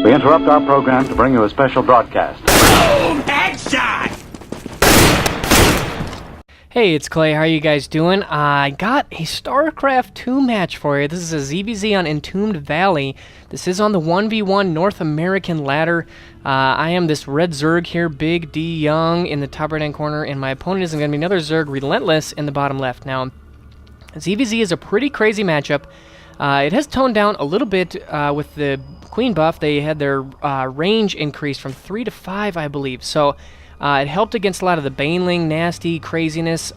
We interrupt our program to bring you a special broadcast. Boom! Headshot! Hey, it's Clay. How are you guys doing? I got a StarCraft 2 match for you. This is a ZvZ on Entombed Valley. This is on the 1v1 North American ladder. I am this red Zerg here, BigDeJong, in the top right-hand corner, and my opponent is going to be another Zerg, Relentless, in the bottom left. Now, ZvZ is a pretty crazy matchup. It has toned down a little bit with the Queen buff. They had their range increased from 3 to 5, I believe. So it helped against a lot of the Baneling, nasty craziness.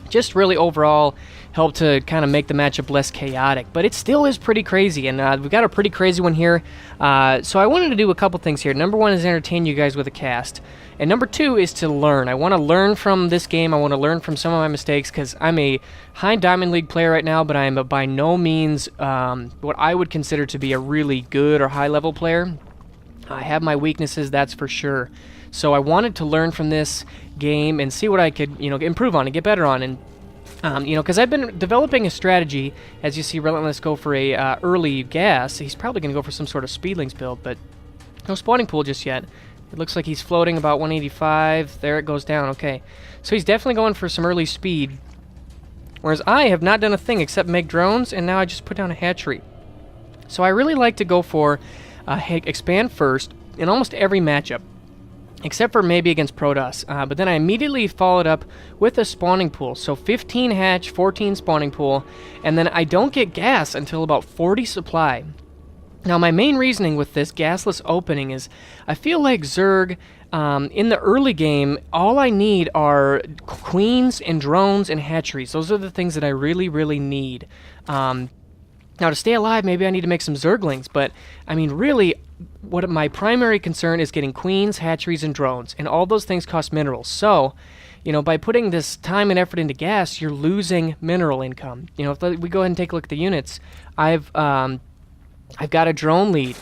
Just really overall helped to kind of make the matchup less chaotic. But it still is pretty crazy, and we've got a pretty crazy one here. So I wanted to do a couple things here. Number one is entertain you guys with a cast. And number two is to learn. I want to learn from this game. I want to learn from some of my mistakes because I'm a high Diamond League player right now, but I am by no means what I would consider to be a really good or high-level player. I have my weaknesses, that's for sure. So I wanted to learn from this game and see what I could, improve on and get better on. And because I've been developing a strategy. As you see, Relentless go for a early gas. He's probably going to go for some sort of speedlings build, but no spawning pool just yet. It looks like he's floating about 185. There it goes down. Okay. So he's definitely going for some early speed. Whereas I have not done a thing except make drones, and now I just put down a hatchery. So I really like to go for expand first in almost every matchup, except for maybe against Protoss. But then I immediately followed up with a spawning pool. So 15 hatch, 14 spawning pool, and then I don't get gas until about 40 supply. Now, my main reasoning with this gasless opening is I feel like Zerg, in the early game, all I need are queens and drones and hatcheries. Those are the things that I really, really need. Now, to stay alive, maybe I need to make some Zerglings, but, I mean, really, what my primary concern is getting queens, hatcheries, and drones, and all those things cost minerals. So, by putting this time and effort into gas, you're losing mineral income. If we go ahead and take a look at the units, I've got a drone lead.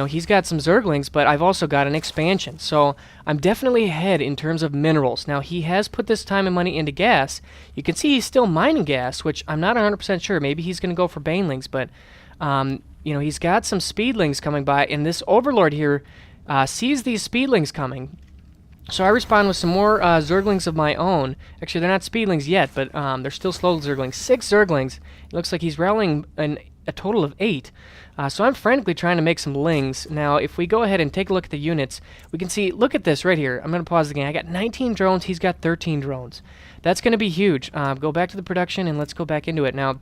He's got some Zerglings, but I've also got an expansion. So I'm definitely ahead in terms of minerals. Now, he has put this time and money into gas. You can see he's still mining gas, which I'm not 100% sure. Maybe he's going to go for Banelings, but, he's got some Speedlings coming by, and this Overlord here sees these Speedlings coming. So I respond with some more Zerglings of my own. Actually, they're not Speedlings yet, but they're still slow Zerglings. 6 Zerglings. It looks like he's rallying a total of 8. So I'm frantically trying to make some lings. Now, if we go ahead and take a look at the units, we can see, look at this right here. I'm going to pause the game. I got 19 drones. He's got 13 drones. That's going to be huge. Go back to the production, and let's go back into it. Now,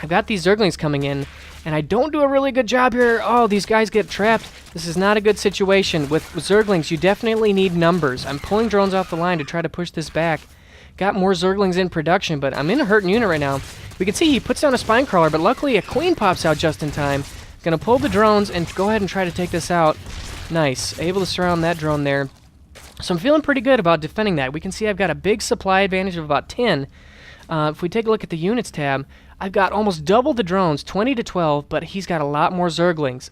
I've got these Zerglings coming in, and I don't do a really good job here. Oh, these guys get trapped. This is not a good situation. With Zerglings, you definitely need numbers. I'm pulling drones off the line to try to push this back. Got more Zerglings in production, but I'm in a hurting unit right now. We can see he puts down a spine crawler, but luckily a queen pops out just in time. Gonna pull the drones and go ahead and try to take this out. Nice. Able to surround that drone there. So I'm feeling pretty good about defending that. We can see I've got a big supply advantage of about 10. If we take a look at the units tab, I've got almost double the drones, 20 to 12, but he's got a lot more Zerglings.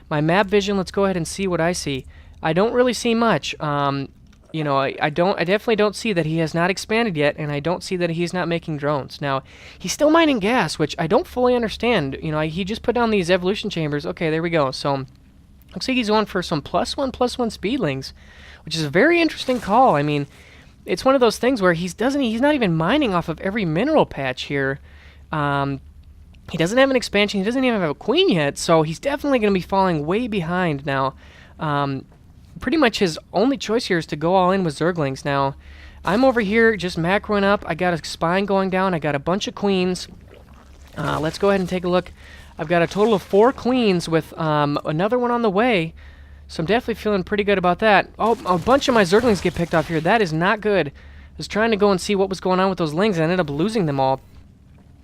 My map vision, let's go ahead and see what I see. I don't really see much. I definitely don't see that he has not expanded yet, and I don't see that he's not making drones. Now, he's still mining gas, which I don't fully understand. He just put down these evolution chambers. Okay, there we go. So, looks like he's going for some +1/+1 speedlings, which is a very interesting call. I mean, it's one of those things where he's not even mining off of every mineral patch here. He doesn't have an expansion. He doesn't even have a queen yet, so he's definitely going to be falling way behind now. Pretty much his only choice here is to go all in with Zerglings. Now, I'm over here just macroing up. I got a spine going down. I got a bunch of queens. Let's go ahead and take a look. I've got a total of 4 queens with another one on the way. So I'm definitely feeling pretty good about that. Oh, a bunch of my Zerglings get picked off here. That is not good. I was trying to go and see what was going on with those lings, and I ended up losing them all.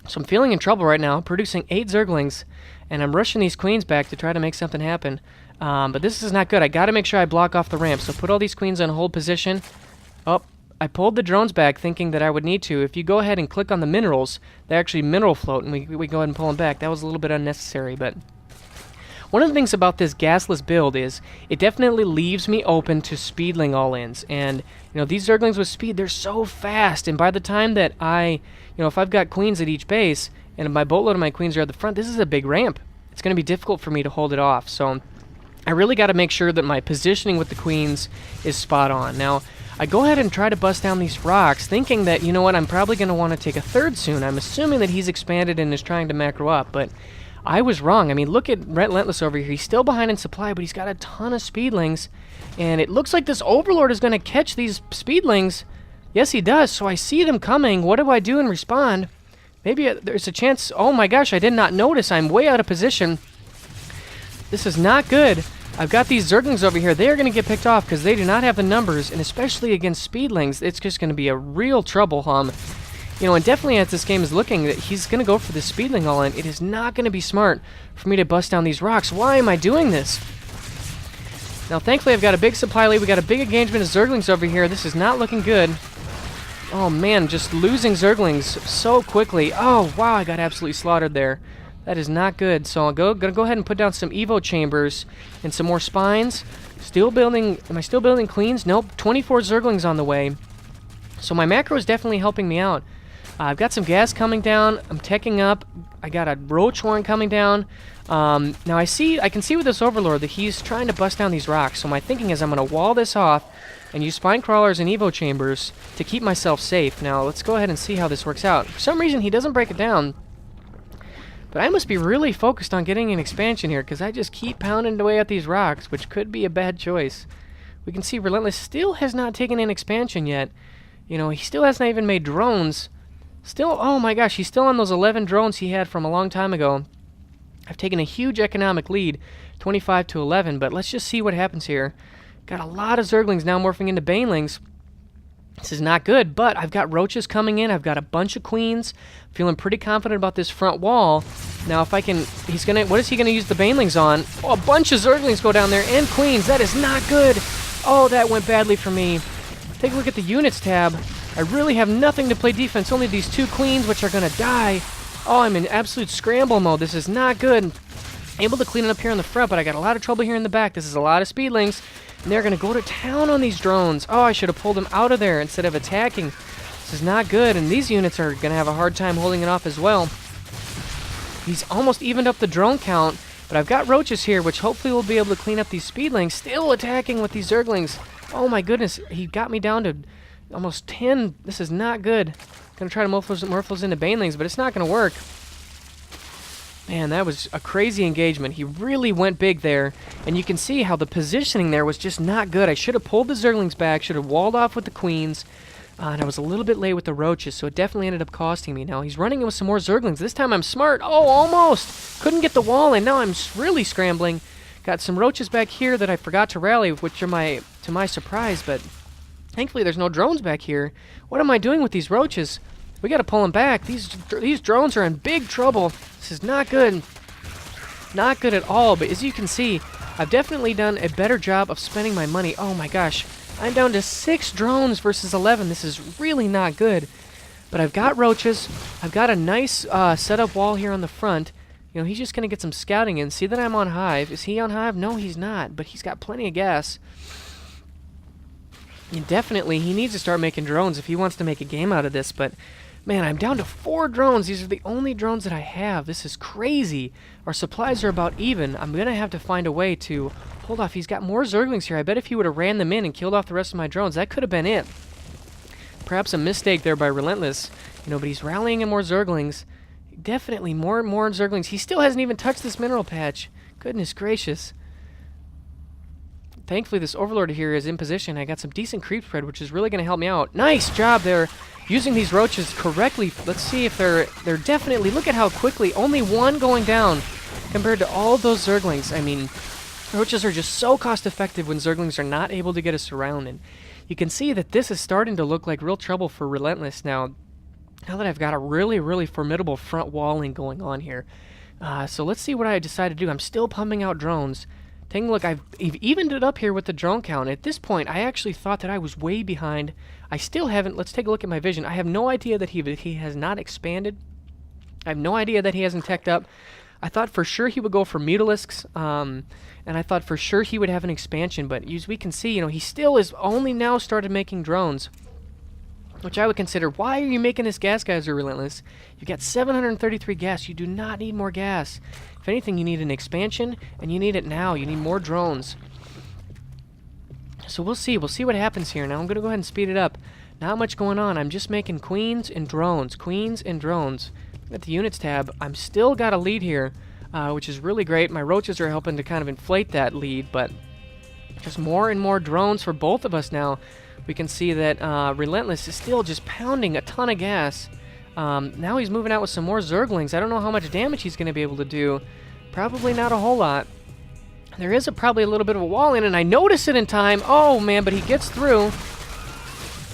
So I'm feeling in trouble right now, producing 8 Zerglings, and I'm rushing these queens back to try to make something happen. But this is not good. I got to make sure I block off the ramp. So put all these queens on hold position. Oh, I pulled the drones back thinking that I would need to. If you go ahead and click on the minerals, they actually mineral float, and we go ahead and pull them back. That was a little bit unnecessary, but one of the things about this gasless build is it definitely leaves me open to speedling all-ins. And, these Zerglings with speed, they're so fast. And by the time that if I've got queens at each base, and my boatload of my queens are at the front, this is a big ramp. It's going to be difficult for me to hold it off. So I really got to make sure that my positioning with the queens is spot on. Now, I go ahead and try to bust down these rocks, thinking that, you know what, I'm probably going to want to take a third soon. I'm assuming that he's expanded and is trying to macro up, but I was wrong. I mean, look at Relentless over here. He's still behind in supply, but he's got a ton of speedlings, and it looks like this Overlord is going to catch these speedlings. Yes, he does, so I see them coming. What do I do and respond? Maybe there's a chance. Oh my gosh, I did not notice. I'm way out of position. This is not good. I've got these Zerglings over here. They are going to get picked off because they do not have the numbers, and especially against speedlings, it's just going to be a real trouble, You know, and definitely as this game is looking, that he's going to go for the speedling all in. It is not going to be smart for me to bust down these rocks. Why am I doing this? Now, thankfully, I've got a big supply lead. We got a big engagement of Zerglings over here. This is not looking good. Oh, man, just losing Zerglings so quickly. Oh, wow, I got absolutely slaughtered there. That is not good. So I'm gonna go ahead and put down some Evo chambers and some more spines. Still building. Am I still building queens? Nope. 24 Zerglings on the way. So my macro is definitely helping me out. I've got some gas coming down. I'm teching up. I got a roach horn coming down. Now I can see with this Overlord that he's trying to bust down these rocks. So my thinking is I'm gonna wall this off and use spine crawlers and Evo chambers to keep myself safe. Now let's go ahead and see how this works out. For some reason he doesn't break it down. But I must be really focused on getting an expansion here, because I just keep pounding away at these rocks, which could be a bad choice. We can see Relentless still has not taken an expansion yet. You know, he still hasn't even made drones. Still, oh my gosh, he's still on those 11 drones he had from a long time ago. I've taken a huge economic lead, 25 to 11, but let's just see what happens here. Got a lot of Zerglings now morphing into Banelings. This is not good, but I've got roaches coming in. I've got a bunch of queens. Feeling pretty confident about this front wall. Now, if I can, what is he gonna use the Banelings on? Oh, a bunch of Zerglings go down there and queens. That is not good. Oh, that went badly for me. Take a look at the units tab. I really have nothing to play defense. Only these two queens, which are gonna die. Oh, I'm in absolute scramble mode. This is not good. Able to clean it up here in the front, but I got a lot of trouble here in the back. This is a lot of speedlings. And they're going to go to town on these drones. Oh, I should have pulled them out of there instead of attacking. This is not good, and these units are going to have a hard time holding it off as well. He's almost evened up the drone count, but I've got roaches here, which hopefully will be able to clean up these speedlings. Still attacking with these Zerglings. Oh my goodness, he got me down to almost 10. This is not good. Going to try to morph those into Banelings, but it's not going to work. Man, that was a crazy engagement. He really went big there, and you can see how the positioning there was just not good. I should have pulled the Zerglings back, should have walled off with the queens, and I was a little bit late with the roaches, so it definitely ended up costing me. Now, he's running in with some more Zerglings. This time I'm smart. Oh, almost! Couldn't get the wall, and now I'm really scrambling. Got some roaches back here that I forgot to rally, which are to my surprise, but thankfully there's no drones back here. What am I doing with these roaches? We gotta pull them back. These drones are in big trouble. This is not good. Not good at all, but as you can see, I've definitely done a better job of spending my money. Oh my gosh. I'm down to 6 drones versus 11. This is really not good. But I've got roaches. I've got a nice setup wall here on the front. You know, he's just gonna get some scouting in. See that I'm on hive. Is he on hive? No, he's not, but he's got plenty of gas. And definitely, he needs to start making drones if he wants to make a game out of this, but man, I'm down to 4 drones. These are the only drones that I have. This is crazy. Our supplies are about even. I'm going to have to find a way to hold off. He's got more Zerglings here. I bet if he would have ran them in and killed off the rest of my drones, that could have been it. Perhaps a mistake there by Relentless. You know, but he's rallying in more Zerglings. Definitely more and more Zerglings. He still hasn't even touched this mineral patch. Goodness gracious. Thankfully, this Overlord here is in position. I got some decent creep spread, which is really going to help me out. Nice job there. Using these roaches correctly. Let's see if they're definitely, look at how quickly, only one going down compared to all those Zerglings. I mean, roaches are just so cost effective when Zerglings are not able to get a surround. And you can see that this is starting to look like real trouble for Relentless now that I've got a really, really formidable front walling going on here. So let's see what I decide to do. I'm still pumping out drones. Taking a look, I've evened it up here with the drone count. At this point, I actually thought that I was way behind. I still haven't. Let's take a look at my vision. I have no idea that he has not expanded. I have no idea that he hasn't teched up. I thought for sure he would go for Mutalisks, and I thought for sure he would have an expansion. But as we can see, you know, he still is only now started making drones. which I would consider, why are you making this gas geyser, Relentless? You've got 733 gas. You do not need more gas. If anything, you need an expansion, and you need it now. You need more drones. So we'll see. We'll see what happens here. Now I'm going to go ahead and speed it up. Not much going on. I'm just making queens and drones. Queens and drones. At the units tab, I'm still got a lead here, which is really great. My roaches are helping to kind of inflate that lead, but just more and more drones for both of us now. We can see that Relentless is still just pounding a ton of gas. Now he's moving out with some more Zerglings. I don't know how much damage he's going to be able to do. Probably not a whole lot. There is probably a little bit of a wall in, and I notice it in time. Oh, man, but he gets through.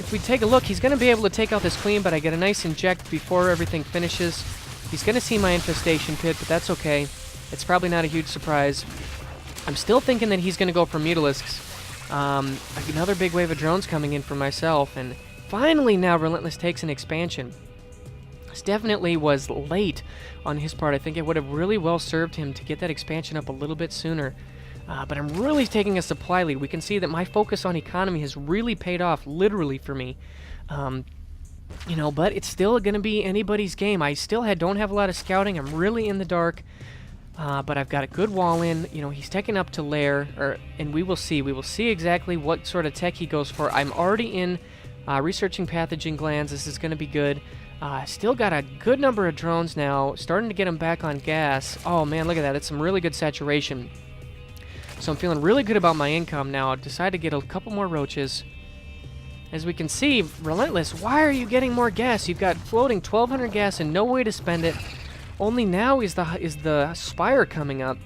If we take a look, he's going to be able to take out this queen, but I get a nice inject before everything finishes. He's going to see my infestation pit, but that's okay. It's probably not a huge surprise. I'm still thinking that he's going to go for Mutalisks. Another big wave of drones coming in for myself, and finally now Relentless takes an expansion. This definitely was late on his part. I think it would have really well served him to get that expansion up a little bit sooner. But I'm really taking a supply lead. We can see that my focus on economy has really paid off, literally, for me. You know, but it's still going to be anybody's game. I still don't have a lot of scouting. I'm really in the dark. But I've got a good wall in. You know, he's taking up to lair, and we will see. We will see exactly what sort of tech he goes for. I'm already in researching pathogen glands. This is going to be good. Still got a good number of drones now. Starting to get them back on gas. Oh, man, look at that. It's some really good saturation. So I'm feeling really good about my income now. I've decided to get a couple more roaches. As we can see, Relentless, why are you getting more gas? You've got floating 1,200 gas and no way to spend it. Only now is the Spire coming up.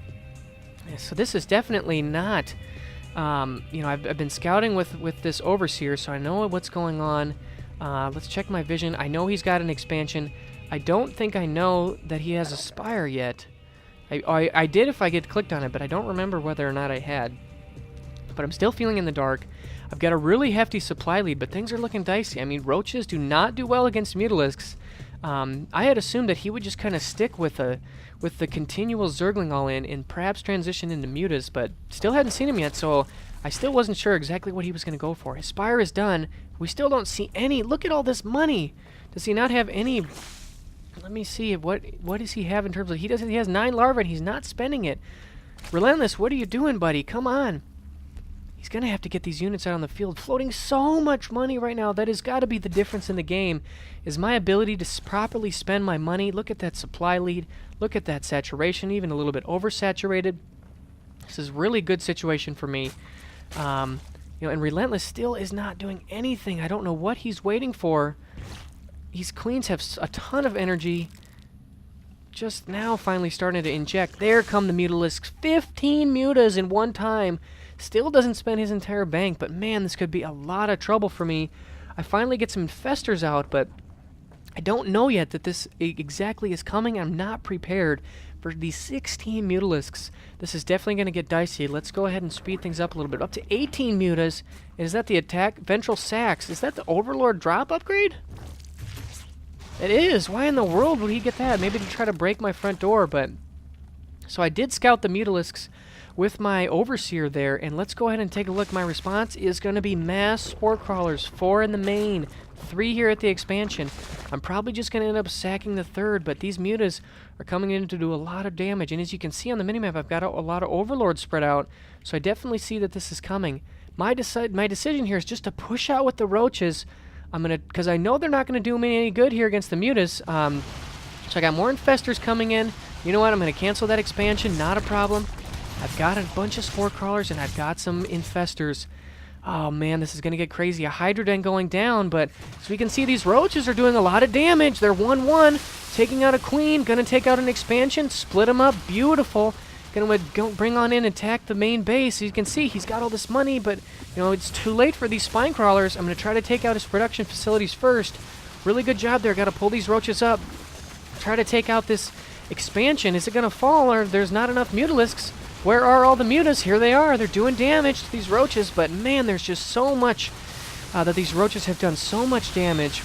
So this is definitely not... you know, I've been scouting with this Overseer, so I know what's going on. Let's check my vision. I know he's got an expansion. I don't think I know that he has a Spire yet. I did if I get clicked on it, but I don't remember whether or not I had. But I'm still feeling in the dark. I've got a really hefty supply lead, but things are looking dicey. I mean, roaches do not do well against Mutalisks. I had assumed that he would just kind of stick with the continual Zergling all in and perhaps transition into Mutas, but still hadn't seen him yet, so I still wasn't sure exactly what he was going to go for. His Spire is done. We still don't see any. Look at all this money. Does he not have any... Let me see. What does he have in terms of... He has 9 larvae and he's not spending it. Relentless, what are you doing, buddy? Come on. He's going to have to get these units out on the field. Floating so much money right now. That has got to be the difference in the game, is my ability to properly spend my money. Look at that supply lead. Look at that saturation, even a little bit oversaturated. This is a really good situation for me. You know, and Relentless still is not doing anything. I don't know what he's waiting for. These queens have a ton of energy. Just now finally starting to inject. There come the Mutalisks. 15 mutas in one time. Still doesn't spend his entire bank, but man, this could be a lot of trouble for me. I finally get some infestors out, but I don't know yet that this exactly is coming. I'm not prepared for these 16 Mutalisks. This is definitely going to get dicey. Let's go ahead and speed things up a little bit. Up to 18 mutas. Is that the attack? Ventral Sacs. Is that the Overlord drop upgrade? It is. Why in the world would he get that? Maybe to try to break my front door, but... So I did scout the Mutalisks with my Overseer there, and let's go ahead and take a look. My response is going to be mass Spore Crawlers, 4 in the main, 3 here at the expansion. I'm probably just going to end up sacking the 3rd, but these mutas are coming in to do a lot of damage, and as you can see on the minimap, I've got a lot of Overlords spread out, so I definitely see that this is coming. My decision here is just to push out with the roaches. Because I know they're not going to do me any good here against the mutas. So I got more infestors coming in. You know what? I'm going to cancel that expansion. Not a problem. I've got a bunch of Spore Crawlers, and I've got some infestors. Oh, man, this is going to get crazy. A Hydroden going down, but as we can see, these roaches are doing a lot of damage. They're 1-1, taking out a queen, going to take out an expansion, split them up. Beautiful. Going to go bring on in and attack the main base. You can see he's got all this money, but you know it's too late for these spine crawlers. I'm going to try to take out his production facilities first. Really good job there. Got to pull these roaches up. Try to take out this expansion. Is it going to fall, or there's not enough Mutalisks? Where are all the mutas? Here they are. They're doing damage to these roaches, but man, there's just so much that these roaches have done so much damage.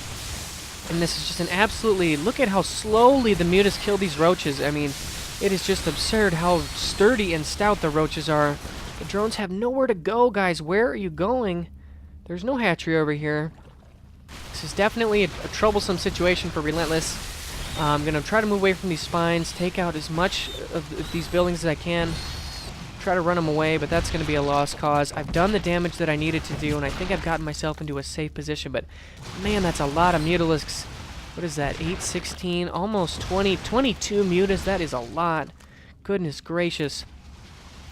And this is just an absolutely... Look at how slowly the mutas kill these roaches. I mean... It is just absurd how sturdy and stout the roaches are. The drones have nowhere to go, guys. Where are you going? There's no hatchery over here. This is definitely a troublesome situation for Relentless. I'm going to try to move away from these spines, take out as much of these buildings as I can, try to run them away, but that's going to be a lost cause. I've done the damage that I needed to do, and I think I've gotten myself into a safe position, but man, that's a lot of Mutalisks. What is that, 8, 16, almost 20, 22 mutas? That is a lot. Goodness gracious.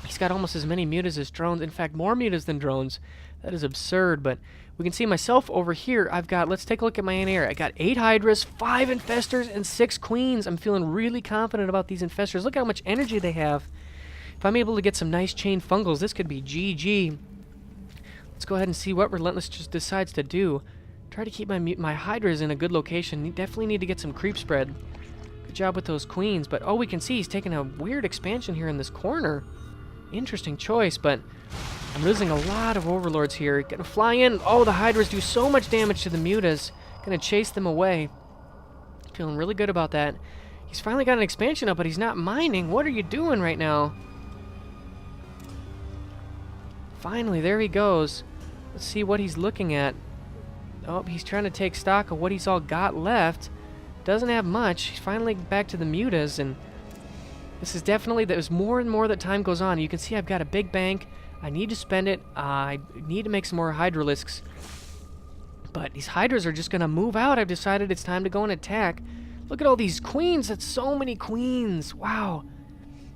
He's got almost as many mutas as drones. In fact, more mutas than drones. That is absurd, but we can see myself over here. I've got, let's take a look at my anti-air. I got 8 Hydras, 5 Infestors, and 6 Queens. I'm feeling really confident about these Infestors. Look how much energy they have. If I'm able to get some nice chain fungals, this could be GG. Let's go ahead and see what Relentless just decides to do. Try to keep my Hydras in a good location. Definitely need to get some creep spread. Good job with those Queens, but oh, we can see he's taking a weird expansion here in this corner. Interesting choice, but I'm losing a lot of Overlords here. Gonna fly in. Oh, the Hydras do so much damage to the Mutas. Gonna chase them away. Feeling really good about that. He's finally got an expansion up, but he's not mining. What are you doing right now? Finally, there he goes. Let's see what he's looking at. Oh, he's trying to take stock of what he's all got left. Doesn't have much. He's finally back to the Mutas, and this is definitely, there's more and more that time goes on. You can see I've got a big bank. I need to spend it. I need to make some more Hydralisks. But these Hydras are just going to move out. I've decided it's time to go and attack. Look at all these Queens. That's so many Queens. Wow.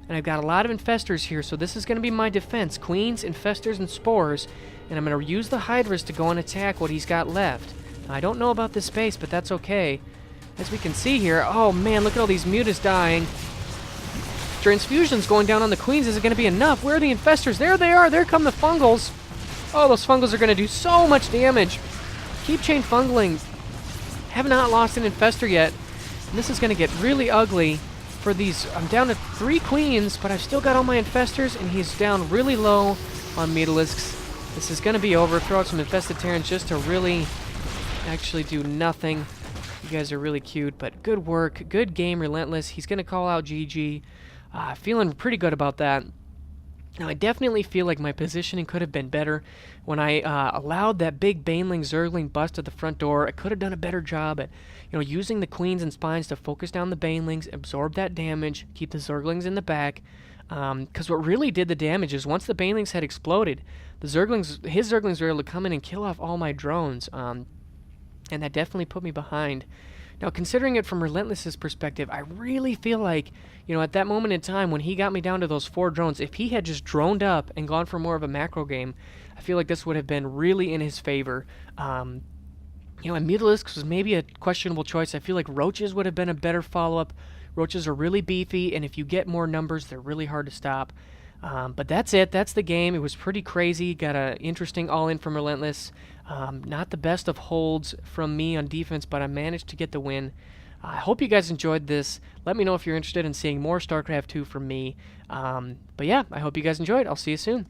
And I've got a lot of Infestors here, so this is going to be my defense. Queens, Infestors, and Spores. And I'm going to use the Hydras to go and attack what he's got left. Now, I don't know about this space, but that's okay. As we can see here, oh man, look at all these Mutas dying. Transfusion's going down on the Queens. Is it going to be enough? Where are the Infestors? There they are. There come the Fungals. Oh, those Fungals are going to do so much damage. Keep chain fungling. Have not lost an Infestor yet. And this is going to get really ugly for these. I'm down to 3 Queens, but I've still got all my Infestors, and he's down really low on Mutalisks. This is going to be over. Throw out some Infested Terrans just to really actually do nothing. You guys are really cute, but good work. Good game, Relentless. He's going to call out GG. Feeling pretty good about that. Now, I definitely feel like my positioning could have been better. When I allowed that big Baneling Zergling bust at the front door, I could have done a better job at, using the Queens and Spines to focus down the Banelings, absorb that damage, keep the Zerglings in the back. Because what really did the damage is once the Banelings had exploded, his Zerglings were able to come in and kill off all my drones. And that definitely put me behind. Now, considering it from Relentless's perspective, I really feel like, at that moment in time when he got me down to those 4 drones, if he had just droned up and gone for more of a macro game, I feel like this would have been really in his favor. And Mutalisks was maybe a questionable choice. I feel like Roaches would have been a better follow-up. Roaches are really beefy, and if you get more numbers, they're really hard to stop. But that's it. That's the game. It was pretty crazy. Got an interesting all-in from Relentless. Not the best of holds from me on defense, but I managed to get the win. I hope you guys enjoyed this. Let me know if you're interested in seeing more StarCraft 2 from me. But yeah, I hope you guys enjoyed. I'll see you soon.